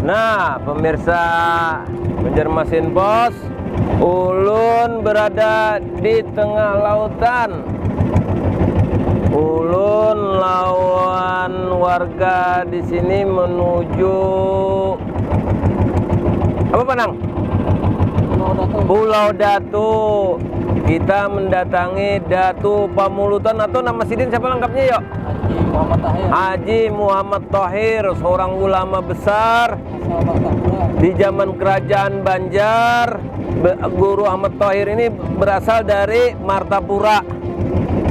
Nah, pemirsa Banjarmasin Pos, ulun berada di tengah lautan. Ulun lawan warga di sini menuju apa, Panang? Pulau Datu. Kita mendatangi Datu Pamulutan, atau nama sidin siapa lengkapnya, yuk? Haji Muhammad Thohir, seorang ulama besar di zaman kerajaan Banjar. Guru Ahmad Thohir ini berasal dari Martapura.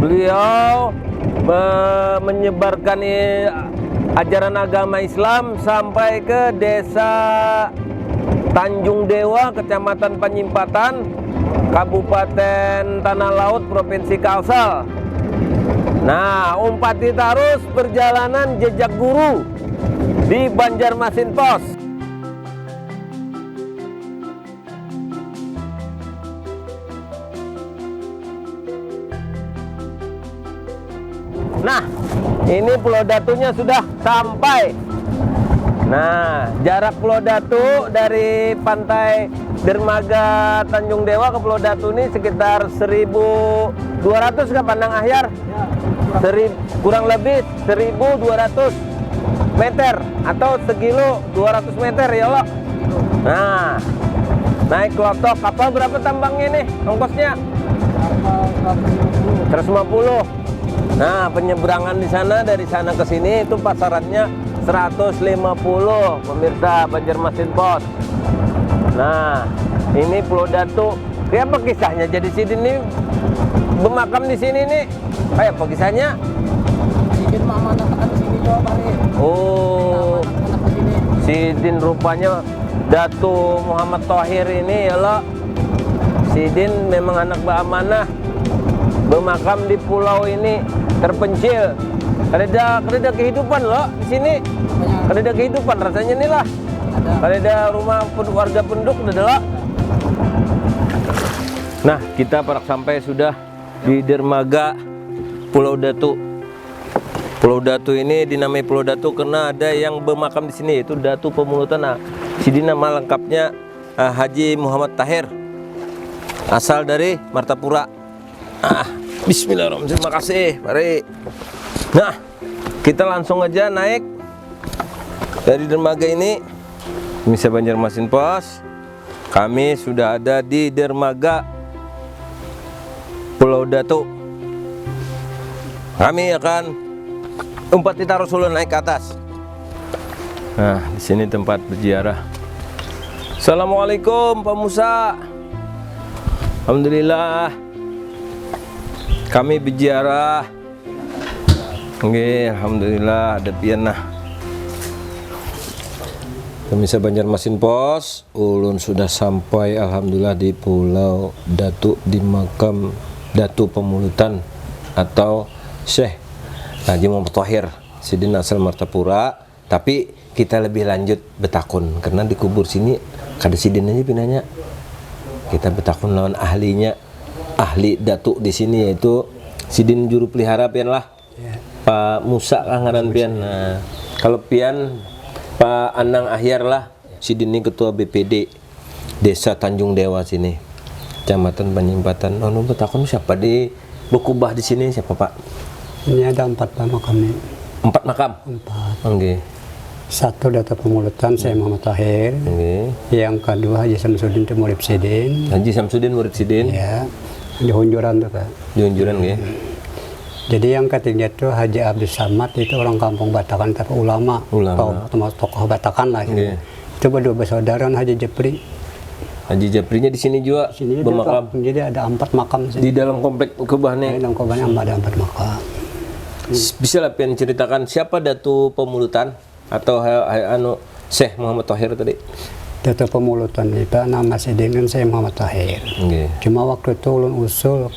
Beliau menyebarkan ajaran agama Islam sampai ke desa Tanjung Dewa, Kecamatan Penyimpatan, Kabupaten Tanah Laut, Provinsi Kalsel. Nah, umpati terus perjalanan jejak guru di Banjarmasin Pos. Nah, ini Pulau Datunya sudah sampai. Nah, jarak Pulau Datu dari pantai dermaga Tanjung Dewa ke Pulau Datu ini sekitar 1.200 ke Pandang Ahyar? Kurang lebih 1.200 meter atau sekilo 200 meter ya lo. Nah, naik klotok kapal berapa tambangnya nih ongkosnya? 150. Nah, penyeberangan di sana dari sana ke sini itu pasarannya 150, pemirsa Banjarmasin Pos. Nah, ini Pulau Datu. Apa kisahnya? Jadi sidin ini bermakam di sini nih. Kayak apa kisahnya? Sidin mama anak di sini juga balik. Oh, sidin rupanya Datu Muhammad Thohir ini ya lo. Sidin memang anak beramanah, bermakam di pulau ini terpencil. Ada kehidupan loh di sini. Ada kehidupan rasanya nih lah. Ada rumah warga penduduk ada loh. Nah, kita parak sampai sudah di dermaga Pulau Datu. Pulau Datu ini dinamai Pulau Datu karena ada yang bermakam di sini, yaitu Datu Pamulutan. Nah, sini nama lengkapnya Haji Muhammad Thohir, asal dari Martapura. Bismillahirrahmanirrahim. Terima kasih, mari. Nah, kita langsung aja naik dari dermaga ini. Pemirsa Banjarmasin Pos, kami sudah ada di dermaga Pulau Datu. Kami akan umpati tarusulun naik ke atas. Nah, di sini tempat berziarah. Assalamualaikum Pak Musa. Alhamdulillah. Kami berziarah. Oke, alhamdulillah ada pianah. Pemirsa Banjarmasin Pos, ulun sudah sampai alhamdulillah di Pulau Datu, di makam Datu Pamulutan atau Syekh Haji Muhammad Thohir, sidin asal Martapura. Tapi kita lebih lanjut betakun karena dikubur sini kada sidin aja pinanya. Kita betakun lawan ahlinya, ahli Datu di sini, yaitu sidin juru pelihara pian lah. Pak Musa ngaran pian. Nah, kalau pian Pak Anang Ahyar lah, sidin ini ketua BPD Desa Tanjung Dewa sini, Kecamatan Penyimpatan. Oh, betakun siapa di berkubah di sini siapa Pak? Ini ada 4 makam nih. 4 makam? 4. Okay. 1 Datu Pamulutan, saya Muhammad Thohir. Okay. Yang kedua Haji Samsudin itu murid sidin. Haji Samsudin murid sidin. Ya, di Hunjuran tuh Pak. Di Hunjuran ya. Jadi yang ketiga itu Haji Abdul Samad, itu orang kampung Batakan, tapi ulama. Tokoh Batakan lah. Okay. Itu berdua bersaudara Haji Japri. Haji Japrinya di sini juga bermakam. Jadi ada 4 makam Di sini. dalam komplek kubahnya. Di dalam kubahnya ada 4 makam. Bisa lah pian ceritakan siapa Datu Pamulutan atau Syekh Muhammad Thohir tadi? Datu Pamulutan itu nama sidin saya Muhammad Thohir. Okay. Cuma waktu itu ulun usul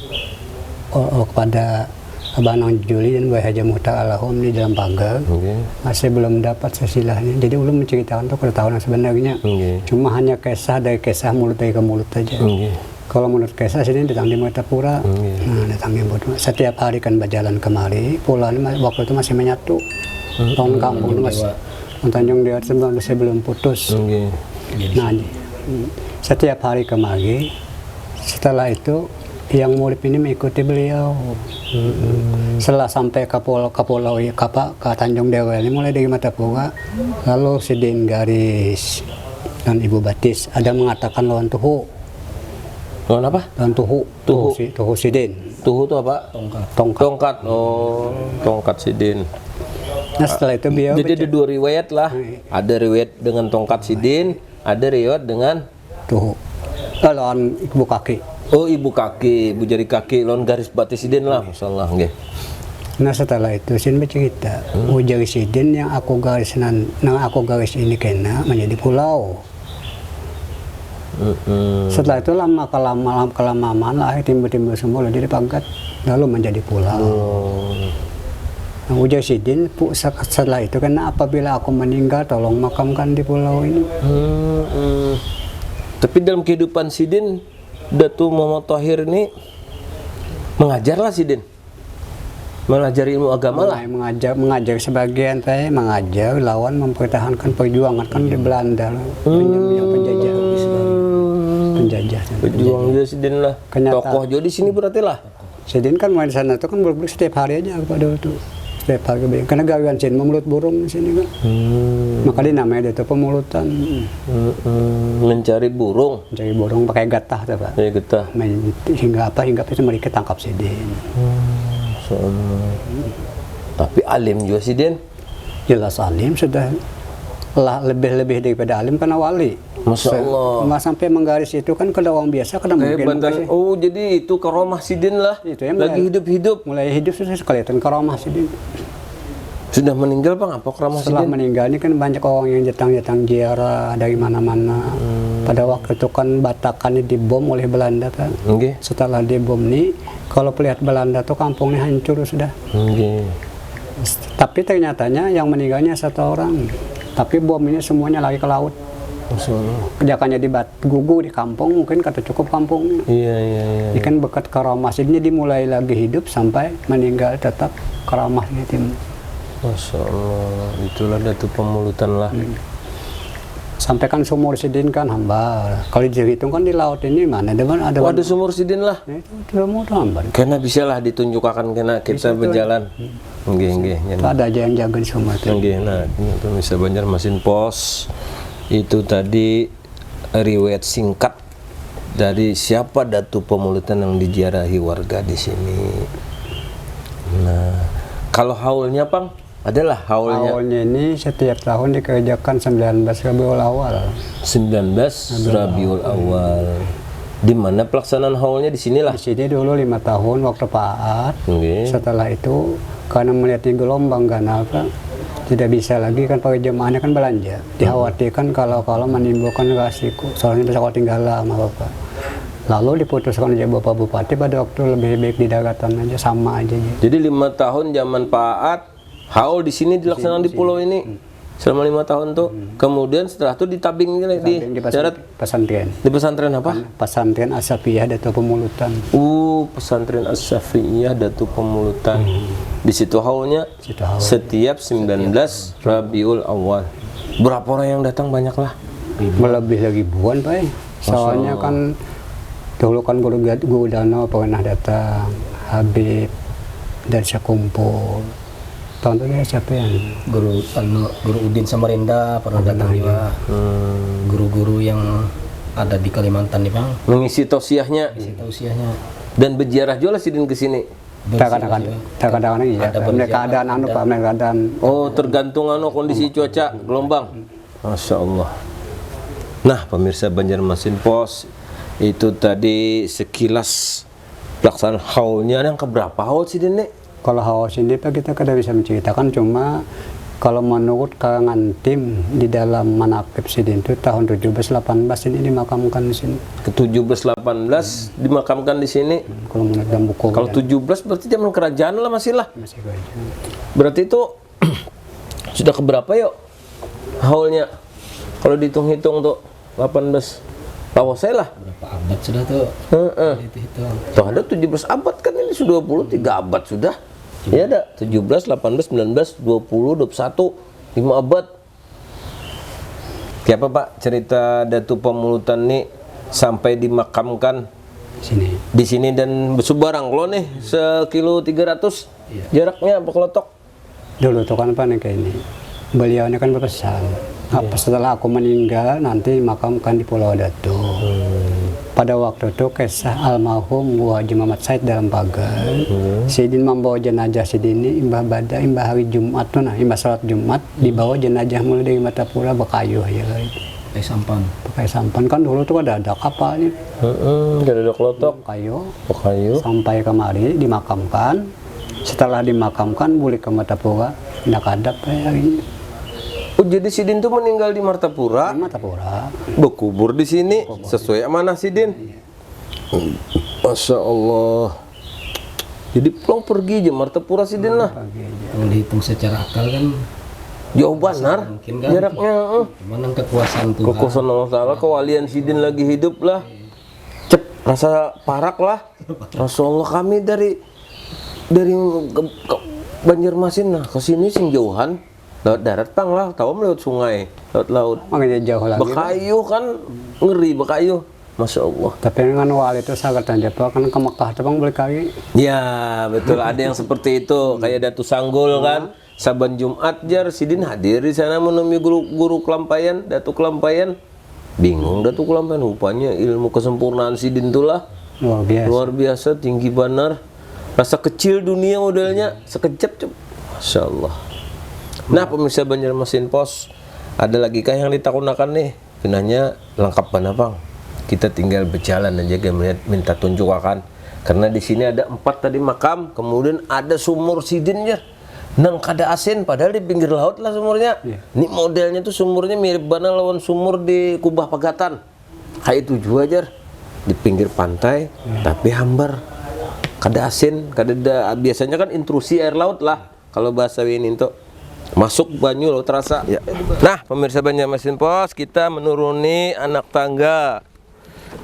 kepada Abang Juli dan Bayi Haji Muhtar Alahum di dalam pagar. Okay. Masih belum dapat sesilahnya. Jadi ulun menceritakan itu ketahuan sebenarnya. Okay. Cuma hanya kisah dari kisah mulut ke mulut aja. Okay. Kalau menurut kisah sini datang di Martapura. Okay. Nah, datang di Martapura. Setiap hari kan berjalan kemari. Pulau ini waktu itu masih menyatu. Tahun kampung itu masih Tanjung Dewa sebelum putus. Nggih. Nah, setiap hari kemari, setelah itu yang murid ini mengikuti beliau. Setelah sampai ke Tanjung Dewa ini mulai dari Matapura, lalu Sidin Garis dan Ibu Batis ada mengatakan lawan Tuhu. Lawan apa? Lawan Tuhu. Tuhu Sidin. Tuhu itu apa? Tongkat. Oh, tongkat Sidin. Nah setelah itu beliau Jadi ada dua riwayat lah. Ada riwayat dengan tongkat Sidin, ada riwayat dengan Tuhu. Lawan Ibu Kaki. oh ibu kaki, ibu jari kaki, lawan garis batis Sidin lah, masalah nggih. Nah setelah itu Sin bercerita, jari Sidin yang aku garis ini kena menjadi pulau. Setelah itu kelamaan lah timbul semua jadi pagat lalu menjadi pulau. Nah, ujar Sidin setelah itu karena apabila aku meninggal tolong makamkan di pulau ini. Tapi dalam kehidupan Sidin, Datu Muhammad Thohir ini mengajarlah Sidin, mengajar ilmu agama lah. Mengajar sebagian saya mengajar lawan mempertahankan perjuangan kan di Belanda yang penjajah. Pejuang juga Sidin lah. Tokoh juga di sini berarti lah. Sidin kan main di sana tuh kan bolak-balik setiap hari aja pada itu. Setiap hari karena gawean Sidin memulut burung di sini kan. Maka dinamanya itu pemulutan. Mencari burung. Mencari burung pakai gatah tuh Pak. Ya getah. Hingga itu mereka tangkap Sidin. Tapi alim juga Sidin. Jelas alim sudah lebih daripada alim karena wali. Masya Allah. Nggak sampai menggaris itu kan kalau orang biasa kan mungkin. Oh jadi itu karomah Sidin lah. Itu ya, lagi hidup-hidup. Mulai hidup sudah kelihatan karomah Sidin. Sudah meninggal Bang, apa karomah Setelah Sidin? meninggal ini kan banyak orang yang datang ziarah dari mana-mana. Pada waktu itu kan Batakan ini dibom oleh Belanda kan. Okay. Setelah dibom nih, kalau melihat Belanda tuh kampungnya hancur sudah. Okay. Tapi ternyatanya yang meninggalnya satu orang. Tapi bom ini semuanya lari ke laut. Kejakannya gugur di kampung, mungkin kata cukup kampungnya. Iya. Ikan bekat karamah ini dimulai lagi hidup sampai meninggal tetap karamah gitu. Masya Allah, itulah Datu Pemulutan lah. Sampai kan sumur Sidin kan hamba. Kalau dihitung kan di laut ini mana ada ada sumur Sidin lah. Itu sumur hamba. Karena bisa lah ditunjukkan kena kita berjalan. Nggih. Ada aja yang jaga di sumur itu. Nggih, nah ini pemirsa Banjarmasin Pos. Itu tadi riwayat singkat dari siapa Datu Pemulutan yang diziarahi warga di sini. Nah, kalau haulnya Pang, adalah haulnya. Haulnya ini setiap tahun dikerjakan 19 Rabiul Awal. 19 Rabiul Awal. Di mana pelaksanaan haulnya di sinilah. Di sini dulu 5 tahun waktu Paat. Okay. Setelah itu karena melihat gelombang ganal tidak bisa lagi kan para jemaahnya kan belanja. Dikhawatirkan kalau menimbulkan resiko, soalnya bisa ketinggalan sama Bapak. Lalu diputuskan oleh Bapak Bupati pada waktu lebih baik di daratan aja sama aja. Jadi 5 tahun zaman Paat, haul di sini dilaksanakan di pulau ini selama 5 tahun tuh. Kemudian setelah itu ditabing di pesantren. Di pesantren apa? Pesantren As-Safiyah Datu Pemulutan. Pesantren As-Safiyah Datu Pemulutan. Di situ haulnya setiap 19 Rabiul Awal. Berapa orang yang datang? Banyak lah. Melebihi ribuan Pak. Soalnya kan dulu kan guru Dano pernah datang, Habib dan sekumpul. Contohnya siapa yang Guru Udin Samarinda pernah datang juga. Guru-guru yang ada di Kalimantan nih Bang. Mengisi tausiahnya. Dan berziarah juga Sidin ke sini. Kadang-kadang iya. Mereka keadaan tergantung kondisi cuaca, gelombang. Masya Allah. Nah, pemirsa Banjarmasin Pos, itu tadi sekilas pelaksanaan haulnya. Yang keberapa haul Sidin nih? Kalau haul sini Pak kita kada bisa menceritakan, cuma kalau menurut karangan tim di dalam manaqib Sidin itu tahun 1718 ini dimakamkan di sini. Ke 1718 dimakamkan di sini. Kalau menurut dalam buku. Kalau 17 berarti zaman kerajaan lah masih lah. Masih kerajaan. Berarti itu sudah keberapa yuk haulnya? Kalau dihitung-hitung tuh 18. Tahu saya lah. Berapa abad sudah tuh? Tuh ada 17 abad kan, ini sudah 23 abad sudah. Ya ada 17, 18, 19, 20, 21, 5 abad. Siapa Pak cerita Datu Pemulutan nih sampai dimakamkan Sini. di sini dan Besubarang lo nih sekilo 300 jaraknya apa kelotok? Dulu tuh kan Pak nih kayak ini. Beliau ini kan berpesan, setelah aku meninggal nanti makamkan di Pulau Datu. Pada waktu itu kisah almarhum Bu Haji Muhammad Said dalam pagar. Sidin membawa jenazah Sidin ini imbah bada imbah hari Jumat tuh nah imbah salat Jumat dibawa jenazah mulai dari Matapura Bakayu ya. Pakai sampan. Pakai sampan kan dulu tuh ada kapalnya. Ada kelotok Kayu sampai kemari dimakamkan. Setelah dimakamkan balik ke Matapura tidak ada hari ini. Oh jadi Sidin tuh meninggal di Martapura, Matapura. berkubur di sini sesuai amanah Sidin. Masya Allah. Jadi pulang pergi aja Martapura Sidin lah. Kalau dihitung secara akal kan Jauh benar mungkin kan jaraknya. menang kekuasaan Tuhan. Kekuasaan Allah Ta'ala, kewalian Sidin lagi hidup lah. Cep, rasa parak lah. Masya Allah kami dari Banjarmasin nah ke sini sing jauhan. Lewat darat pang lah, tahu lewat sungai, lewat laut. Makanya jauh lagi. Bakayu kan ngeri Bakayu. Masya Allah. Tapi dengan wali itu sangat aja Pak, kan ke Mekah itu Bang beli kali. Ya betul ada yang seperti itu kayak Datu Sanggul kan. Saban Jumat jar Sidin hadir di sana menemui guru kelampayan, Datu Kelampayan. Bingung Datu Kelampayan, rupanya ilmu kesempurnaan Sidin itulah luar biasa tinggi benar. Rasa kecil dunia modelnya sekejap cep. Masya Allah. Nah pemirsa Banjarmasin Pos, ada lagi kah yang ditakunakan nih? Pinanya lengkap mana Bang? Kita tinggal berjalan aja minta tunjukakan. Karena di sini ada 4 tadi makam, kemudian ada sumur Sidin ya. Nang kada asin, padahal di pinggir laut lah sumurnya. Ini modelnya tuh sumurnya mirip banget lawan sumur di Kubah Pagatan. Kayak itu juga aja di pinggir pantai, tapi hambar. Kada asin, biasanya kan intrusi air laut lah. Kalau bahasa ini tuh masuk banyu lo terasa. Ya. Nah, pemirsa Banjarmasin Pos, kita menuruni anak tangga.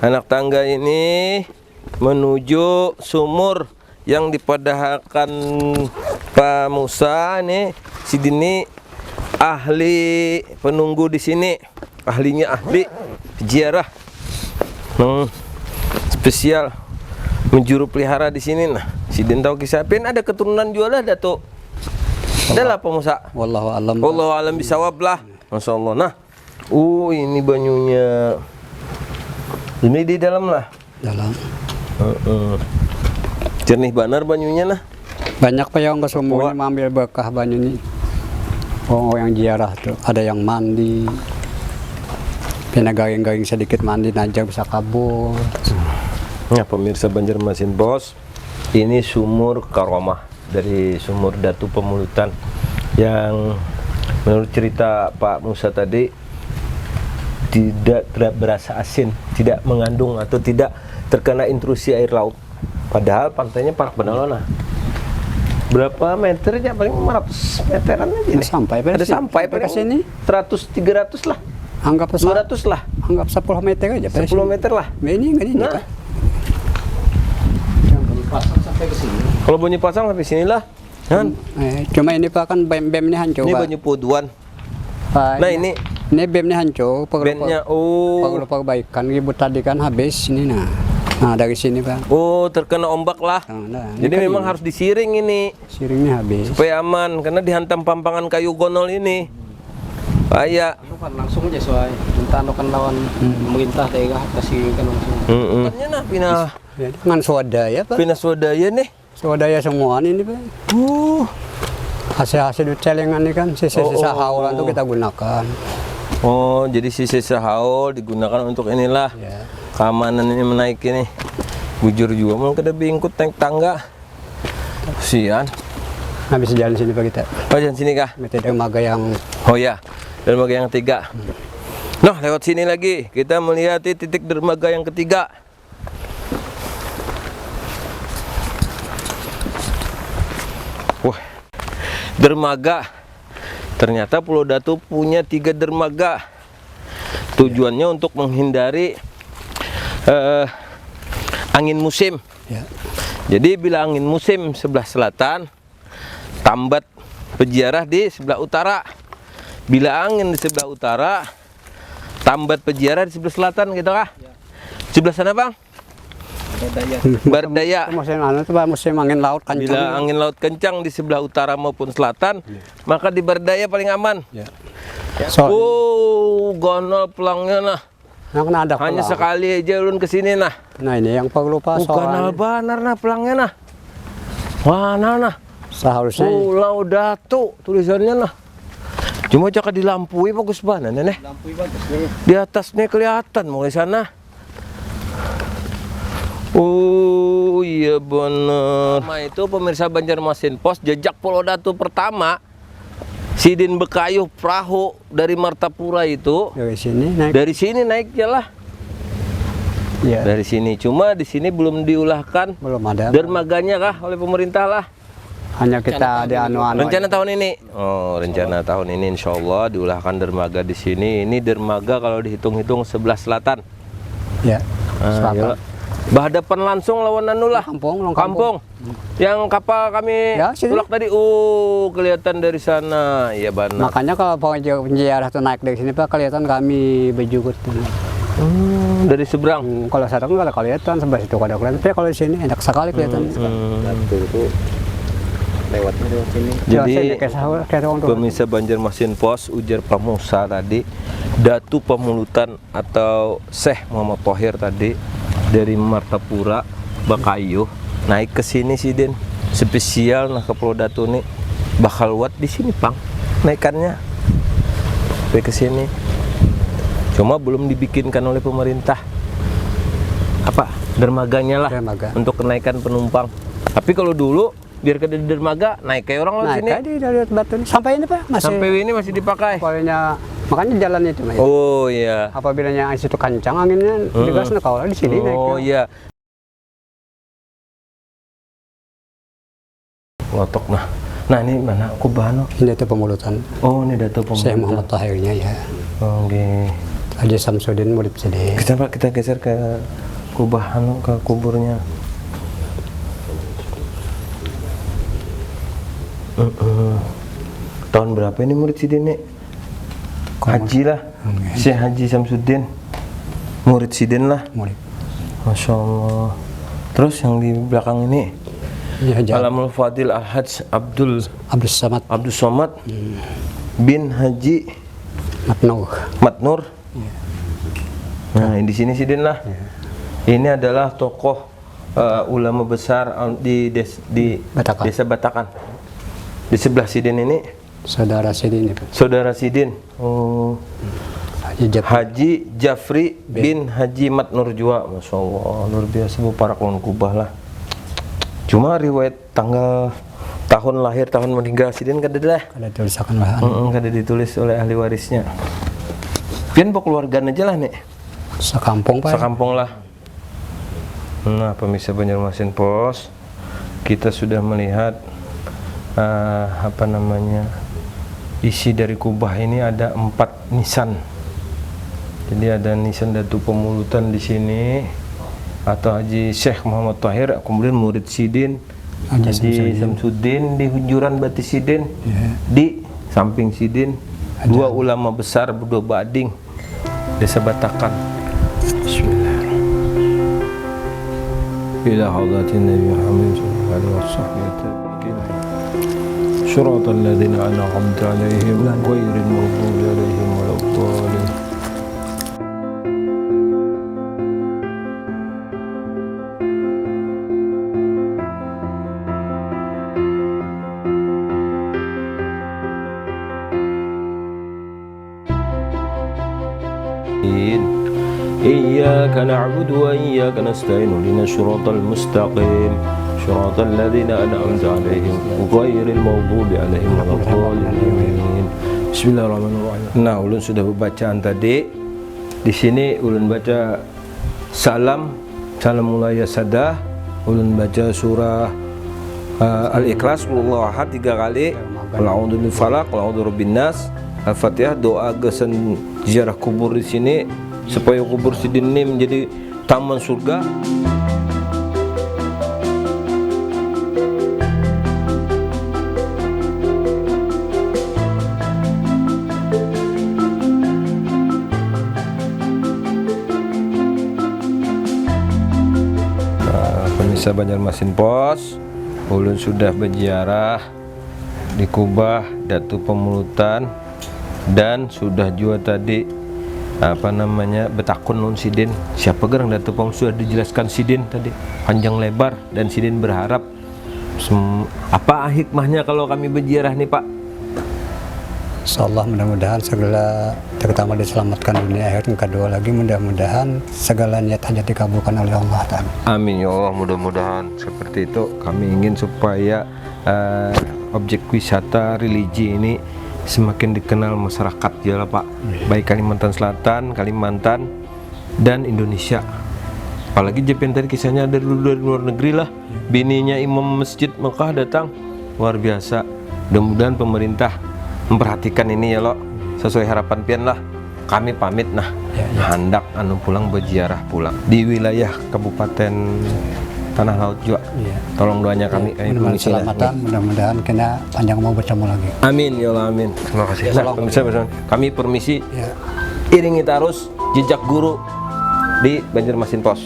Anak tangga ini menuju sumur yang dipadahkan Pak Musa nih. Sidin ini ahli penunggu di sini. Ahlinya ahli ziarah. Spesial menjuru pelihara di sini nah. Sidin tahu kisah pin ada keturunan jualah Datuk. Adalah Pak Musa. Wallahu alam. Wallahu alam bisawab lah. Masya Allah. Nah, ini banyunya. Ini di dalam lah. Dalam. Jernih benar banyunya nah. Banyak Pak yang ke sumur ini mengambil berkah banyu ini. Oh yang ziarah tuh ada yang mandi. Pina garing-garing sedikit mandi najak bisa kabur. Nah pemirsa Banjarmasin Bos, ini sumur karomah dari sumur Datu Pemulutan yang menurut cerita Pak Musa tadi tidak berasa asin, tidak mengandung atau tidak terkena intrusi air laut. Padahal pantainya parak benar nah. Berapa meternya paling 500 meteran aja ini. Ada sampai ke sini 100-300 lah. Anggap 200 lah. Anggap 10 meter aja. 10 meter lah. Ini Nah. Pak. Sampai ke sini. Kalau Banyu Pasang sampai sinilah. Kan? Cuma ini Pak kan BEM ini hancur Ini Pak. Banyu Puduan. Pak, Nah ini BEM ini hancur. bandnya. Perlu perbaikan. Ribut tadi kan habis ini nah. Nah dari sini Pak. Oh terkena ombak lah. Nah, Jadi kan memang harus disiring ini siringnya habis. supaya aman karena dihantam pampangan kayu gonol ini. Bahaya. Kan langsung aja soalnya. Minta kan lawan pemerintah daerah kasih kan langsung. Katanya nah pinah Dengan swadaya Pak. pinah swadaya nih. Swadaya semua ini Pak. Hasil-hasil celengan ini kan sisa-sisa haulan itu kita gunakan. Oh jadi sisa haul digunakan untuk inilah. Ya. Keamanan ini menaik ini. Bujur juga mau kada bingkut tank tangga. Sian. Habis jalan sini Pak kita. Oh jangan sini kah? Metode dermaga yang Oh ya, dermaga yang ketiga. Nah, lewat sini lagi kita melihat titik dermaga yang ketiga. Wah, dermaga. Ternyata Pulau Datu punya 3 dermaga. Tujuannya untuk menghindari angin musim. ya. Jadi bila angin musim sebelah selatan, tambat peziarah di sebelah utara. Bila angin di sebelah utara, Tambat Pejiara di sebelah selatan gitu kah? Sebelah sana Bang? Bardaya. Musim anu tuh Pak, musim angin laut kencang. Bila angin laut kencang di sebelah utara maupun selatan, maka di Bardaya paling aman. Ya. Oh, gonol pelangnya nah. Nah, kena ada Hanya pelang. sekali aja ulun kesini nah. Nah ini yang perlu Pak Ganal soalnya. banar nah pelangnya nah. Wah nah. Seharusnya Pulau Datu tulisannya nah. Cuma jaka dilampui bagus banget nih. Lampui bagus nih. Di atasnya kelihatan mulai sana. Oh iya bener. Pertama itu pemirsa Banjarmasin Pos, jejak Pulau Datu pertama Sidin Bekayuh perahu dari Martapura itu. dari sini naik. Dari sini naiknya lah. Ya, Dari sini. Cuma di sini belum diulahkan belum ada. dermaganya kah oleh pemerintah lah. Hanya kita di anu-anu. Rencana tahun ini. Oh, rencana tahun ini insya Allah diulahkan dermaga di sini. Ini dermaga kalau dihitung-hitung sebelah selatan. Ya. Ah, iya. Berhadapan langsung lawan anu lah. Kampung, Kampung. Yang kapal kami Ya, sini. tulak tadi. Kelihatan dari sana. Iya benar. Makanya kalau penjara itu naik dari sini Pak kelihatan kami berjugut. Dari seberang. Kalau satu kan kalau kelihatan sebelah situ kada kelihatan. Tapi kalau di sini enak sekali kelihatan. Lewatnya lewat sini. Jadi kayak orang tua. pemirsa Banjarmasin Pos, ujar Pramusa tadi, Datu Pemulutan atau Syekh Muhammad Thohir tadi dari Martapura Bakayuh naik ke sini sih Den. Spesial nah ke Pulau Datu nih bakal lewat di sini Pang naikannya sampai ke sini. Cuma belum dibikinkan oleh pemerintah apa dermaganya lah Dermaga. untuk kenaikan penumpang. Tapi kalau dulu biar ke dermaga naik kayak orang lewat Naik sini. tadi dari batu ini. Sampai ini Pak masih. Sampai ini masih dipakai. Pokoknya makanya jalan itu. Mas. Oh iya. Apabila yang situ kencang anginnya digas kalau di sini naik. Oh iya. Lotok nah. Nah ini mana Kubano? Ini itu pemulutan. Oh ini Datu Syekh Pemulutan. Muhammad Thohirnya ya. Oke. Haji Samsudin murid sini. Kita geser ke Kubano ke kuburnya. Tahun berapa ini murid Sidin nih? Haji lah. Syekh Haji Samsudin. Murid Sidin lah. Murid. Masya Allah. Terus yang di belakang ini Ya, Alamul Fadil Al-Hajj Abdul Abdul Somad bin Haji Matnuh. Matnur. Nah, di sini Sidin lah. Ini adalah tokoh ulama besar di Batakan. Desa Batakan. Di sebelah Sidin ini Saudara Sidin itu. saudara Sidin. Oh, Haji Jafri bin Haji Matnur Jua. Masya Allah, luar biasa bu para kawan kubah lah. Cuma riwayat tanggal tahun lahir tahun meninggal Sidin kada ada lah. Kada tulisakan bahan. Kada ditulis oleh ahli warisnya. Pian bawa keluarga aja lah nih. Sekampung Pak. Sekampung lah. Nah, pemirsa Banjarmasin Pos, kita sudah melihat apa namanya isi dari kubah ini ada 4 nisan. Jadi ada nisan Datu Pemulutan di sini atau Haji Syekh Muhammad Thohir, kemudian murid Sidin Haji Samsudin di hujuran Bati Sidin, di samping Sidin dua ulama besar berdua bading Desa Batakan. Bismillahirrahmanirrahim. Ila hadratin Nabi Muhammad sallallahu alaihi wasallam. Syuratal ladzina an'amta 'alaihim ghairil maghdubi 'alaihim waladdallin. إياك نعبد وإياك نستعين اهدنا الصراط المستقيم صراط الذين أنعمت عليهم غير المغضوب عليهم ولا الضالين. Bismillahirrahmanirrahim. Nah, ulun sudah bacaan tadi. Di sini ulun baca salam mulaya sadah. Ulun baca surah Al-Ikhlas Wallahu Ahad 3 kali. Qul a'udzu bil falaq, qul a'udzu birabbin nas. Al-Fatihah, doa gesan ziarah kubur di sini supaya kubur Sidin ini menjadi taman surga. pemirsa Banjarmasin Pos, ulun sudah berziarah di Kubah Datu Pemulutan dan sudah juga tadi betakun nun Sidin siapa gerang Datu Pong, sudah dijelaskan Sidin tadi panjang lebar, dan Sidin berharap apa hikmahnya kalau kami berziarah nih Pak? Insyaallah mudah-mudahan segala terutama diselamatkan dunia akhirat, yang kedua lagi mudah-mudahan segala niat hajat dikabulkan oleh Allah Ta'ala. Amin ya Allah, mudah-mudahan seperti itu. Kami ingin supaya objek wisata religi ini semakin dikenal masyarakat ya lah Pak, baik Kalimantan Selatan, Kalimantan dan Indonesia. Apalagi Jepang tadi kisahnya dari luar negeri lah, bininya imam masjid Mekah datang, luar biasa. Mudah-mudahan pemerintah memperhatikan ini ya lo, sesuai harapan pian lah. Kami pamit hendak pulang berziarah pulang di wilayah Kabupaten Tanah Laut juga. Tolong doanya kami Mudah-mudahan selamatan, mudah-mudahan kena panjang mau bertemu lagi. Amin ya Allah, amin. Terima kasih. Nah, pemirsa, kami permisi iringi terus jejak guru di Banjarmasin Pos.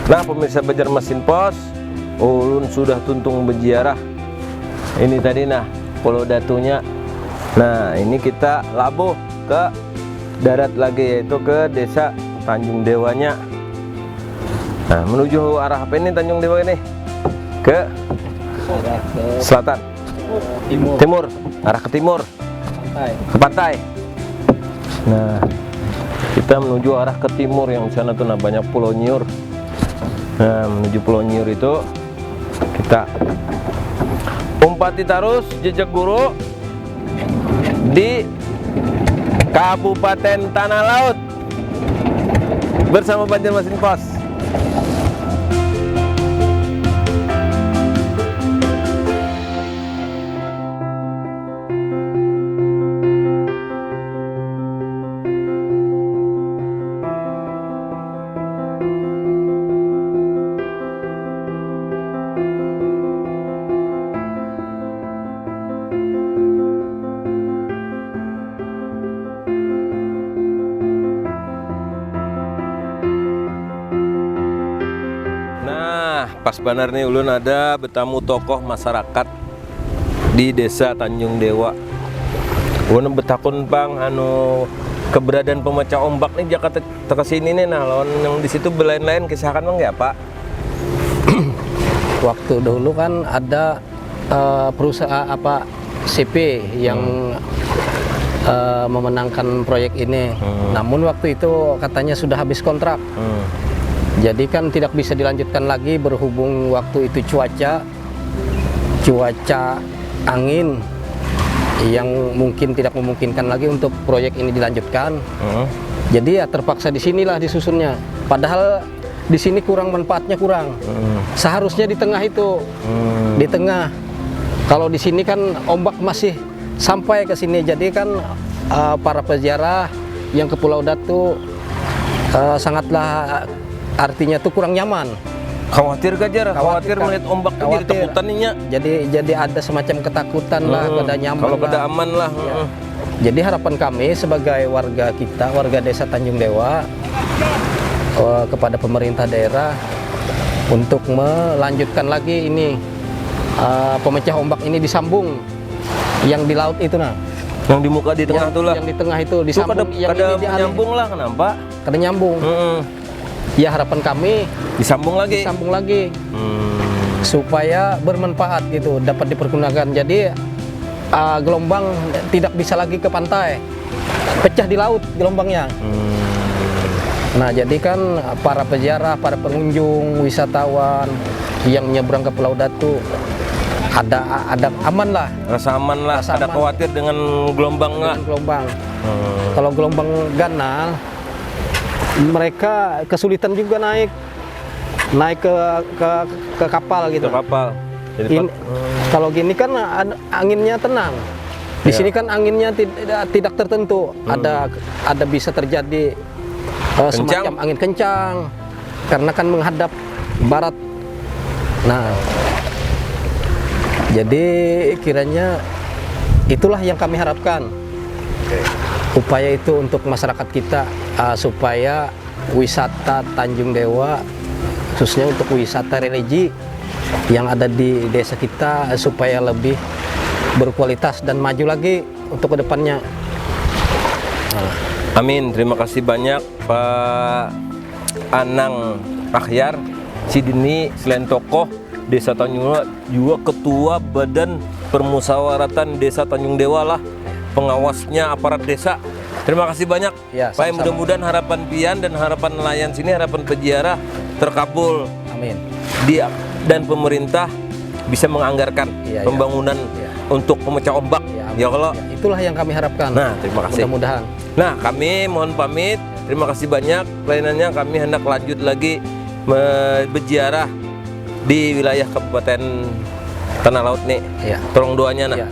Nah pemirsa Banjarmasin Pos, ulun sudah tuntung berziarah. Ini tadi Pulau Datunya. Nah ini kita labuh ke darat lagi, yaitu ke desa Tanjung Dewanya. Nah menuju arah apa ini Tanjung Dewa ini? Ke selatan, timur, arah ke timur, ke pantai. Nah kita menuju arah ke timur, yang di sana tuh banyak pulau Nyiur. Nah menuju Pulau Nyiur itu kita umpati terus jejak guru di Kabupaten Tanah Laut bersama Banjarmasin Pos. Pas benar nih ulun ada bertamu tokoh masyarakat di desa Tanjung Dewa. Ulun betakun Bang keberadaan pemecah ombak nih Jakarta ke sini nih, lawan yang di situ belain-lain kisahkan Bang ya Pak. Waktu dulu kan ada perusahaan CP yang memenangkan proyek ini. Namun waktu itu katanya sudah habis kontrak. Jadi kan tidak bisa dilanjutkan lagi berhubung waktu itu cuaca angin yang mungkin tidak memungkinkan lagi untuk proyek ini dilanjutkan. Jadi ya terpaksa di sinilah disusunnya. Padahal di sini manfaatnya kurang. Seharusnya di tengah itu, di tengah. Kalau di sini kan ombak masih sampai ke sini. Jadi kan para peziarah yang ke Pulau Datu sangatlah artinya tuh kurang nyaman. Khawatir khawatir melihat ombak jadi takutan nih. Jadi ada semacam ketakutan lah, kada nyaman. Kalau kada aman lah. Ya. Jadi harapan kami sebagai warga desa Tanjung Dewa kepada pemerintah daerah untuk melanjutkan lagi ini pemecah ombak ini disambung yang di laut itu yang di muka di tengah tuh lah. Yang di tengah itu disambung. Kada nyambung lah, kenapa? Kada nyambung. Ya harapan kami disambung lagi supaya bermanfaat gitu, dapat dipergunakan. Jadi gelombang tidak bisa lagi ke pantai, pecah di laut gelombangnya. Nah jadi kan para peziarah, para pengunjung, wisatawan yang nyebrang ke Pulau Datu ada aman lah, rasa aman lah, ada khawatir dengan gelombang nggak? Kalau gelombang ganal mereka kesulitan juga naik ke kapal gitu. Ke kapal. Kalau gini kan anginnya tenang. Di sini kan anginnya tidak tertentu. Ada bisa terjadi semacam angin kencang. karena kan menghadap barat. Nah, jadi kiranya itulah yang kami harapkan. Upaya itu untuk masyarakat kita supaya wisata Tanjung Dewa, khususnya untuk wisata religi yang ada di desa kita, supaya lebih berkualitas dan maju lagi untuk kedepannya. Amin. Terima kasih banyak Pak Anang Akhyar Sidini, selain tokoh Desa Tanjung Dewa, juga Ketua Badan Permusyawaratan Desa Tanjung Dewa lah, pengawasnya aparat desa. Terima kasih banyak. Ya, Pak, sama-sama. mudah-mudahan harapan pian dan harapan nelayan sini, harapan peziarah terkabul. Amin. Dia dan pemerintah bisa menganggarkan Iya, iya. pembangunan Iya. untuk pemecah ombak. Ya, Ya kalau. ya, itulah yang kami harapkan. Nah, terima kasih. Mudah-mudahan. Nah, kami mohon pamit. Terima kasih banyak. Lainannya kami hendak lanjut lagi berziarah di wilayah Kabupaten Tanah Laut nih. Iya. Tolong doanya, nah. Ya,